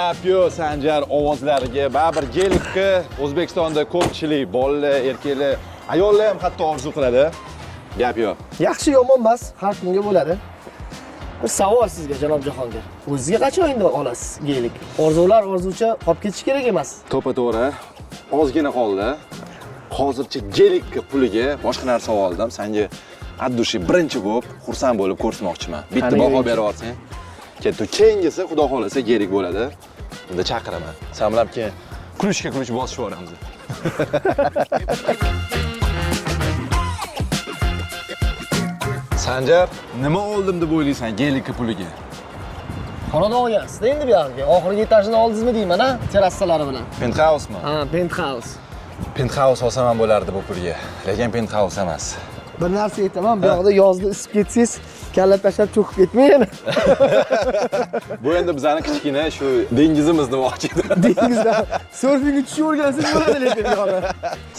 Gap yo'q Sanjar ovozlariga. Baribir gelikka O'zbekistonda ko'pchilik bolalar, erkaklar, ayollar ham hatto orzu qiladi. Gap yo'q. Yaxshi yomon emas, har kunga bo'ladi. Bir savol sizga janob Jahongir. O'zingizga qachon endi olasiz gelik? Orzular orzucha qolib ketish kerak emas. To'g'ri. Ozgina qoldi. Hozircha gelikka puliga boshqa narsa oldim. Senga addushi birinchi bo'lib, xursand bo'lib ko'rsatmoqchiman. Bitta baho berib olsang. Keyingisi xudo xolasa gelik bo'ladi. Unda chaqiraman. Sen bilan keyin kulushga bosib yuboramiz. Sanjar, nima oldim deb o'ylaysan gelikka puliga? Xonadon olgansizda endi bu yerga. Oxirgi etajini oldingizmi deyman, ha? Terrasalari bilan. Penthouse-mi? Ha, penthouse. Penthouse olsam ham bo'lardi bu pulga. Lekin penthouse emas. Bir narsa aytaman, bu yoqda yozda isib ketsangiz, kalla tashlab cho'kib ketmang. Bu endi bizani kichkina shu dengizimiz demoqchi edim. Dengizda surfingga tushib o'rgansangiz bo'ladi lekin bu yoqda.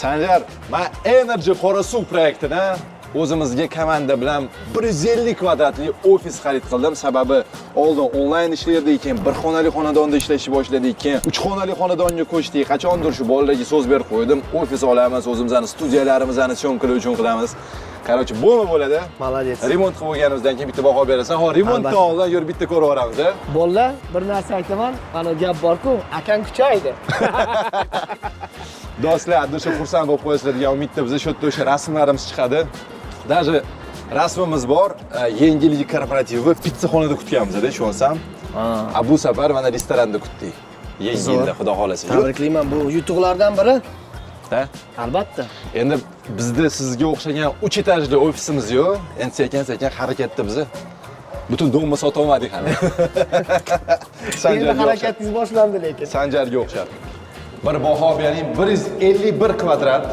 Sanjar, men Energy qora suv proyektidan o'zimizga komanda bilan 150 kvadratli ofis xarid qildim. Sababi oldin onlayn ishlardik, keyin bir xonali xonadonda ishlashni boshladik, keyin 3 xonali xonadonga ko'chdik. Qachondir shu bolalarga so'z berib qo'ydim. Ofis olamiz, o'zimizning studiyalarimizni syomkalar uchun qilamiz. Короче, bo'ladi. Молодец. Remont qilib bo'lganimizdan keyin bitta baho berasan. Ho, remontdan oldin yurib bitta ko'rib olamiz. Bolalar, bir narsa aytaman, ana gap bor-ku, akang kuchaydi. Do'stlar, o'sha xursand bo'lib qo'yasizlar degan umidda biz shu yerda o'sha rasmlarimiz chiqadi. Даже rasmimiz bor, Yangi yil korporativi pitssaxonada kutganmiz-da, ishonsam. Bu safar mana restoranda kutdik. Yangi yilda xudo xolasa. Tabriklayman, bu yutuqlardan biri. Da? Albatta. Endi bizda sizga o'xshagan 3 etajli ofisimiz yo'q. Endi sekin-sekin harakatda biz butun domni sota olmadik hali. Endi harakatingiz boshlandi lekin. Sanjarga o'xshab. Bir baho bering, 151 kvadrat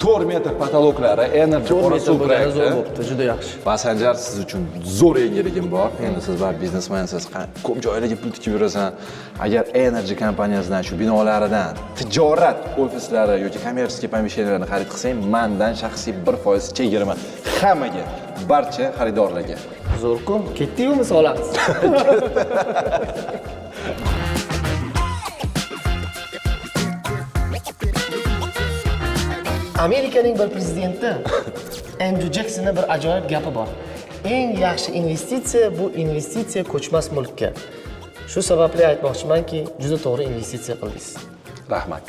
4 metr patoloklari, Energy qora suv proyekti. Zo'r bo'pti, juda yaxshi. Va Sanjar siz uchun zo'r yangiligim bor. Endi siz va biznesmensiz, ko'p joylarga pul tikib yurasan. Agar Energy kompaniyasidan shu binolaridan tijorat ofislari yoki kommersiya pomeshcheniyalarni xarid qilsang, mendan shaxsiy 1% chegirma hammaga, barcha xaridorlarga. Zo'r-ku, ketdi-yu misolamiz. Amerikaning bir prezidenti Andrew Jacksonning bir ajoyib gapi bor. Eng yaxshi investitsiya bu investitsiya ko'chmas mulkka. Shu sababli aytmoqchimanki, juda to'g'ri investitsiya qildingiz. Rahmat.